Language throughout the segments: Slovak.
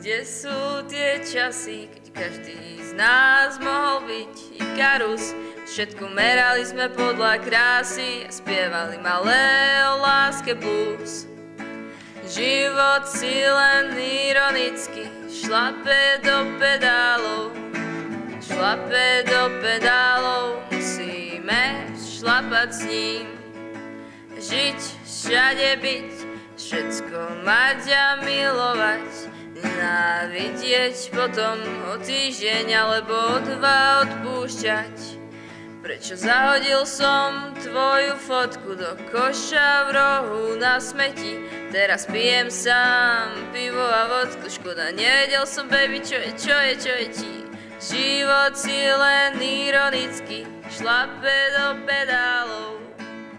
Kde sú tie časy, keď každý z nás mohol byť Ikarus? Všetko merali sme podľa krásy a spievali malé o láske blues. Život si len ironicky šlape do pedálov. Šlape do pedálov, musíme šlapať s ním. Žiť, všade byť, všetko mať a milovať. Nenávidieť potom o týždeň alebo o 2 odpúšťať. Prečo zahodil som tvoju fotku do koša v rohu na smeti? Teraz pijem sám pivo a vodku, škoda, nevedel som, baby, čo je ti. Život si len ironicky šlape do pedálov.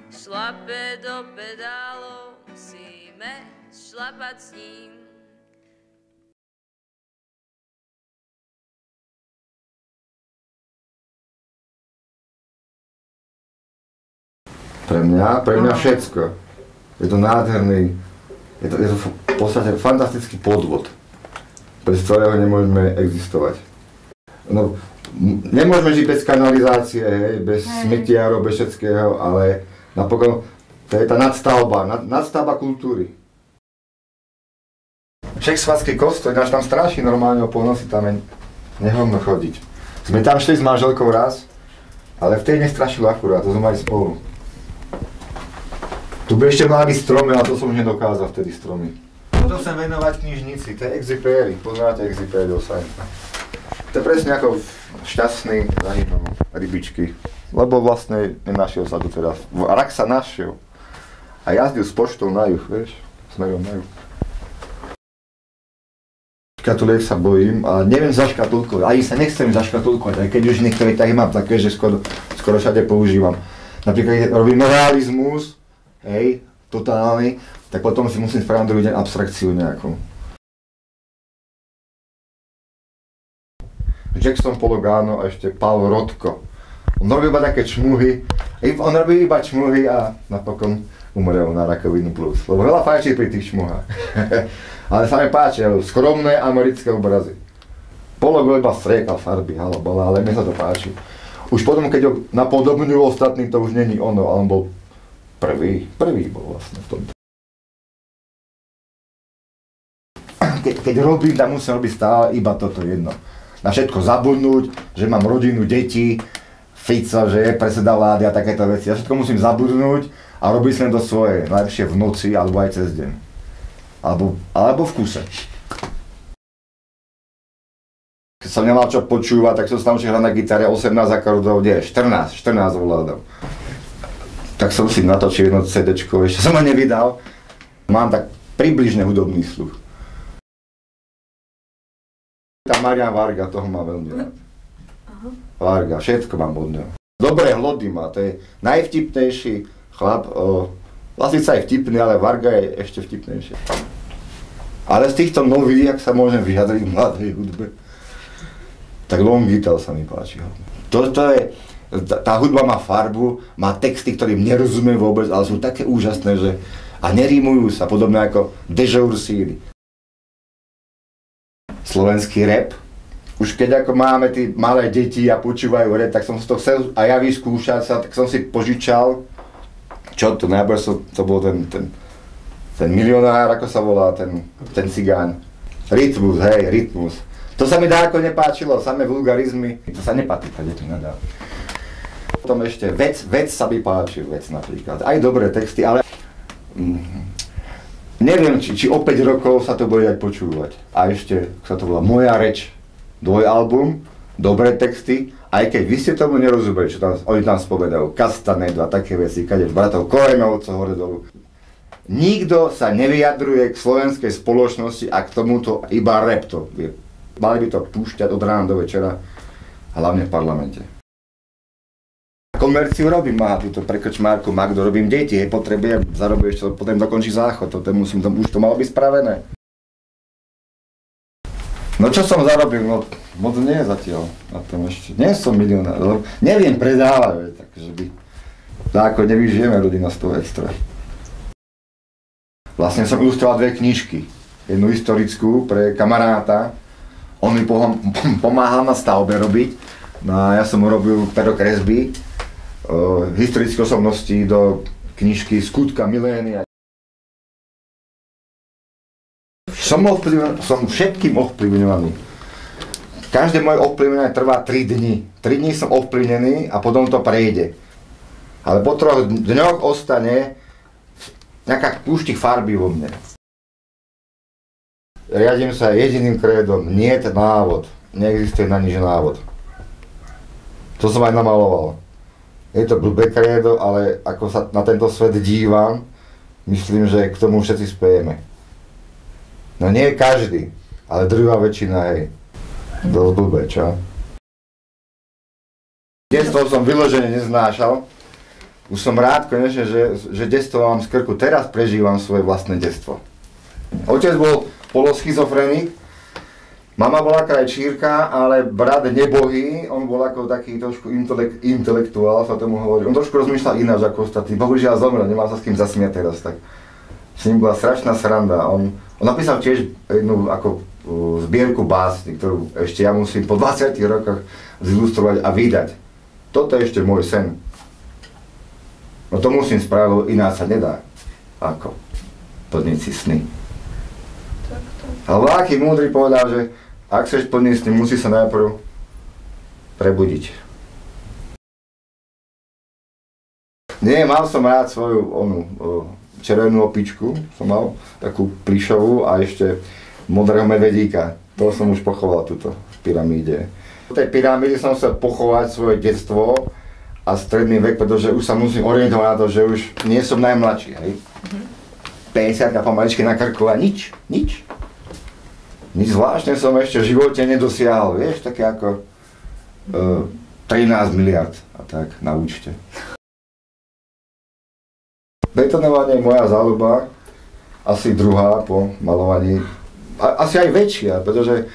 Šlape do pedálov, musíme šlapať s ním. Pre mňa všetko. Je to nádherný, je to v podstate fantastický podvod, bez ktorého nemôžeme existovať. No, nemôžeme žiť bez kanalizácie, hej, bez smetiarov, bez všetkého, ale napokon to je tá nadstavba kultúry. Čechsvadský kostol, náš tam straší normálne o polnoci, tam je nehodno chodiť. Sme tam šli s manželkou raz, ale v tej nestrašilo akurát, to sme mali spolu. Tu by ešte mali stromy, ale to som už nedokázal vtedy stromy. To chcem venovať knižnici, to je Exupéry, poznáte Exupéry Osajn. To je presne ako šťastný zahynom rybičky, lebo vlastne nenašiel sa tu teraz. Rak sa našiel a jazdil s poštou na juh, vieš, smerom na juh. Škatuliek sa bojím a neviem zaškatulkovať, ani sa nechcem zaškatulkovať, aj keď už niektoré tak mám také, že skoro všade používam. Napríklad, keď robím realizmus, hej, totálny, tak potom si musím spraviť druhý deň abstrakciu nejakú. Jackson Pologano a ešte Paolo Rodko. On robil iba také čmuhy, a napokon umrel na rakovinu plus, lebo veľa fajčí pri tých čmuhách. Ale sa mi páči, skromné americké obrazy. Pologo iba striekal farby, ale mne sa to páči. Už potom, keď ho napodobňujú ostatní, to už není ono, ale on bol prvý bol vlastne v tomto. Keď robím, tak musím robiť stále iba toto jedno. Na všetko zabudnúť, že mám rodinu, deti, Fico, že je predseda vlády a takéto veci. Ja všetko musím zabudnúť a robiť si len to svoje, najlepšie v noci alebo aj cez deň. Alebo v kuse. Keď som nemal čo počúvať, tak som sa naučil hrať na gitare 18 akordov, 14 ovládal. Tak som si natočil jedno CDčko, ešte som ho nevydal. Mám tak približne hudobný sluch. Tá Marian Varga, toho má veľmi rád. Varga, všetko mám od neho. Dobré hlody má, to je najvtipnejší chlap. Vlasica je vtipný, ale Varga je ešte vtipnejší. Ale z týchto nových, ak sa môžem vyjadriť v mladej hudbe, tak Long Guitar sa mi páči. Tá hudba má farbu, má texty, ktorým nerozumiem vôbec, ale sú také úžasné, že a nerímujú sa, podobne ako Dežour síly. Slovenský rap. Už keď ako máme tí malé deti a počúvajú rap, tak som si to chcel aj ja vyskúšať sa, tak som si požičal, čo to, najprv to bol ten milionár, ako sa volá, ten cigáň. Rytmus, hej, rytmus. To sa mi dáko nepáčilo, samé vulgarizmy, to sa nepatrí, to deti nadá. Potom ešte vec sa mi páči, vec napríklad, aj dobré texty, ale neviem, či o 5 rokov sa to bude aj počúvať. A ešte, sa to volá Moja reč, dvojalbum, dobré texty, aj keď vy ste tomu nerozumeli, čo tam, oni tam spovedajú, Castanedo a také veci, kadeš bratov Korenovcov hore dolu. Nikto sa nevyjadruje k slovenskej spoločnosti a k tomuto iba rap to vie. Mali by to púšťať od rána do večera, hlavne v parlamente. Komerciu robím, má túto pre krčmárku Magdo, robím deti, hej, potrebujem, zarobím ešte, potom dokončí záchod, už to malo byť spravené. No čo som zarobil, no moc nie zatiaľ na tom ešte, nie som milionár, lebo neviem predávať, takže by, ako nevyžijeme rodina z toho extra. Vlastne som ilustroval 2 knižky, jednu historickú pre kamaráta. On mi pomáhal na stavbe robiť. No a ja som mu robil perokresby historické osobnosti do knižky Skutka milénia. Som všetkým ovplyvňovaný. Každé moje ovplyvňovanie trvá 3 dni. 3 dni som ovplyvnený a potom to prejde. Ale po 3 dňoch ostane nejaká kúštik farby vo mne. Riadím sa jediným krédom, niet návod. Neexistuje na nič návod. To som aj namaloval. Je to blbé krédo, ale ako sa na tento svet dívam, myslím, že k tomu všetci spejeme. No nie každý, ale drvivá väčšina, hej. Dosť blbé, čo? Detstvo som vyložene neznášal. Už som rád konečne, že detstvo mám z krku. Teraz prežívam svoje vlastné detstvo. Otec bol poloschizofrenik, mama bola krajčírka, ale brat nebohý, on bol ako taký trošku intelektuál, sa tomu hovorí. On trošku rozmýšľal ináč ako ostatní. Bohužiaľ zomrel, nemal sa s kým zasmiať teraz, tak s ním bola strašná sranda. On napísal tiež jednu ako zbierku básni, ktorú ešte ja musím po 20 rokoch zilustrovať a vydať. Toto je ešte môj sen. No to musím spraviť, lebo iná sa nedá. Ako? Plniť si sny. Ale aký múdry povedal, že ak chceš plniť sny, musí sa najprv prebudiť. Nie, mal som rád svoju červenú opičku, som mal takú plišovú a ešte modrého medvedíka. To som už pochoval tuto v pyramíde. V tej pyramíde som chcel pochovať svoje detstvo a stredný vek, pretože už sa musím orientovať na to, že už nie som najmladší, hej. 50-ka pomaličky na krku a nič. Nič zvláštne som ešte v živote nedosiahol, vieš, také ako 13 miliard a tak na účte. Betonovanie je moja záľuba, asi druhá po malovaní, asi aj väčšia, pretože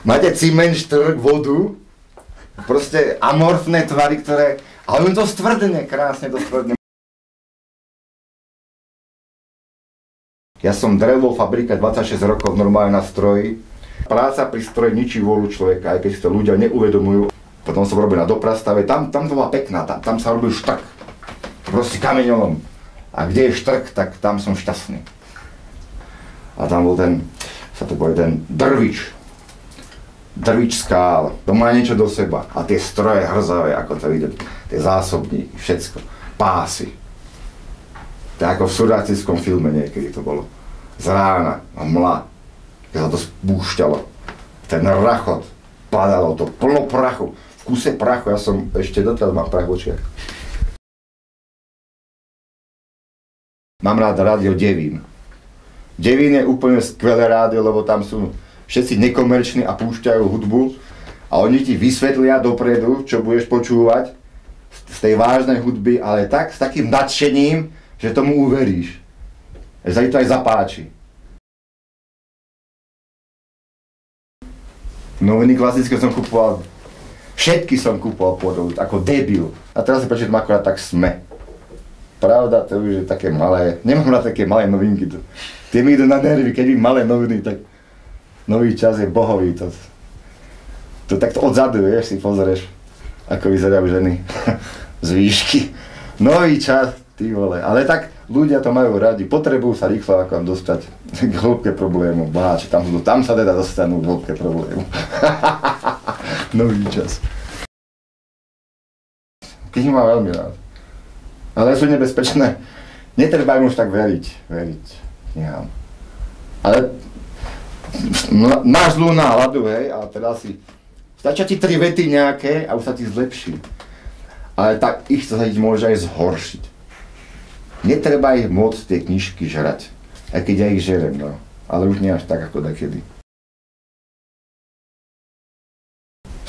máte ciment, štrk, vodu, proste amorfné tvary, ktoré, ale on to stvrdne, krásne to stvrdne. Ja som drevo fabrika 26 rokov normálne na stroji. Práca pri stroji ničí vôľu človeka, aj keď si to ľudia neuvedomujú. Potom som robil na doprastave, tam to bola pekná, tam sa robil štrk. Proste kameňolom. A kde je štrk, tak tam som šťastný. A tam bol ten drvič. Drvič skál. To má niečo do seba. A tie stroje hrzavé, ako to vidieť. Tie zásobníky, všetko. Pásy. To je ako v surrealistickom filme niekedy to bolo. Z rána a mla, keď sa to spúšťalo. Ten rachot, padalo to plno prachu. V kuse prachu, ja som ešte doteraz mám prach v očiach. Mám rád rádio Devín. Devín je úplne skvelé rádio, lebo tam sú všetci nekomerční a púšťajú hudbu a oni ti vysvetlia dopredu, čo budeš počúvať z tej vážnej hudby, ale tak s takým nadšením, že tomu uveríš. Že sa ti to aj zapáči. Noviny klasické som kupoval, všetky som kupoval podľa, ako debil. A teraz si prečítam akorát tak Sme. Pravda, to už je také malé, nemám na také malé novinky. Tie mi idú na nervy, keď vidím malé noviny, tak nový čas je bohový. To takto odzadu, vieš, si pozrieš, ako vyzerajú ženy z výšky. Nový čas, ty vole, ale tak ľudia to majú radi, potrebujú sa rýchlo ako dostať k hĺbke problému. Báči, tam sa teda dostanú k hĺbke problému. Nový čas. Knihy mám veľmi rád. Ale sú nebezpečné. Netreba im už tak veriť knihám. Ale máš zlú náladu, hej, a teda stačia ti 3 vety nejaké a už sa ti zlepší. Ale tak ich sa ti môže aj zhoršiť. Netreba ich moc tie knižky žrať, aj keď ja ich žerem, no. Ale už nie až tak ako dakedy.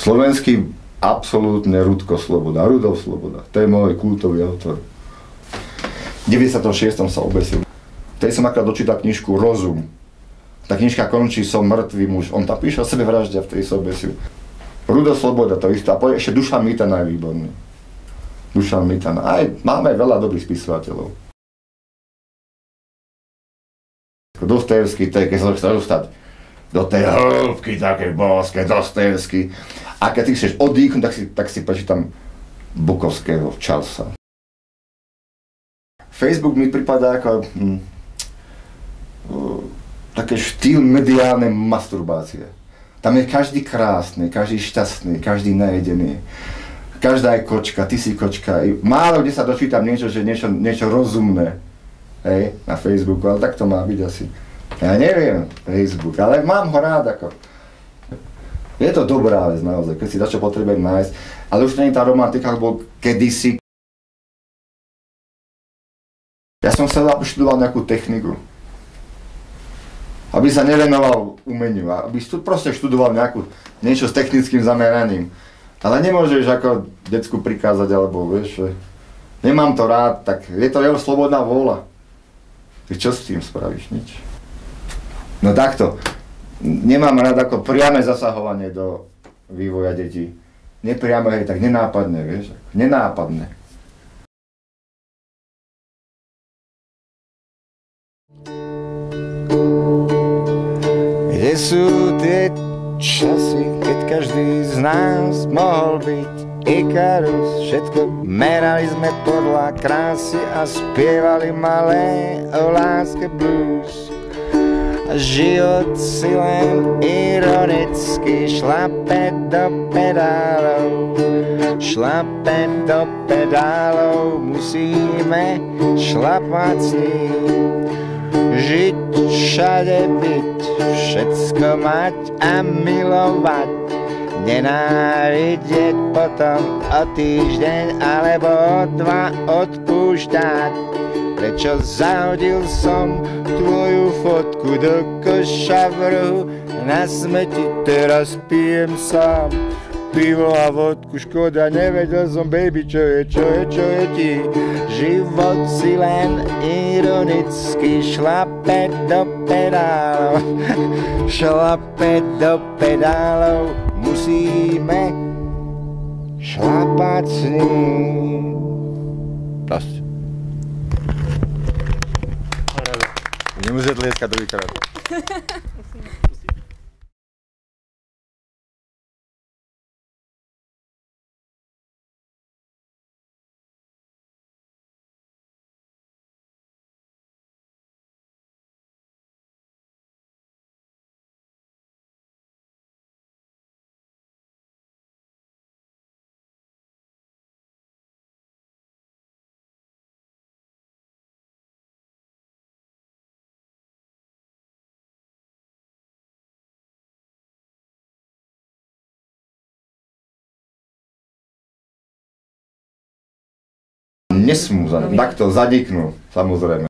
Slovenský absolútne Rudko Sloboda, Rudolf Sloboda, to je môj kultový autor. V 96. sa obesil. Vtedy som akorát dočítal knižku Rozum. Tá knižka končí Som mŕtvý muž. On tam píše o sebevražde a vtedy sa obesil. Rudolf Sloboda to isté. A ešte Dušan Mitana je výborný. Dušan Mitana. Aj máme veľa dobrých spisovateľov. Dostojevský, to je, keď sa chceš dostať do tej hĺbky, také boské, Dostojevský. A keď ty chceš oddychnúť, tak si prečítam Bukovského, Charlesa. Facebook mi pripadá ako také štýl mediálnej masturbácie. Tam je každý krásny, každý šťastný, každý najedený. Každá je kočka, ty si kočka. Málo kde sa dočítam niečo, že niečo rozumné. Hej, na Facebooku, ale tak to má byť asi. Ja neviem, Facebook, ale mám ho rád ako. Je to dobrá vec naozaj, keď si dačo potrebujem nájsť, ale už nie je tá romantika, ako bol kedysi. Ja som chcel, aby študoval nejakú techniku. Aby sa nevenoval umeniu, aby proste študoval niečo s technickým zameraním. Ale nemôžeš ako decku prikázať, alebo vieš, nemám to rád, tak je to jeho slobodná vôľa. Ty čo s tým spravíš? Nič. No takto, nemám rád ako priame zasahovanie do vývoja detí. Nepriame, hej, tak nenápadne, vieš, nenápadne. Kde sú tie časy, keď každý z nás mohol byť Ikarus, všetko merali sme podľa krásy a spievali malé o láske blues. A život si len ironicky šlape do pedálov, musíme šlapať s ním. Žiť, všade byť, všetko mať a milovať. Nenávidieť potom o týždeň alebo o 2 odpúšťať. Prečo zahodil som tvoju fotku do koša v rohu na smeti, teraz pijem sám pivo a vodku, škoda, nevedel som, baby, čo je ti. Život si len ironicky šlape do pedálov, musíme šlapať s ním. Dosť. Nemusíte tlieskať druhýkrát. Nesmú takto zadiknú, samozrejme.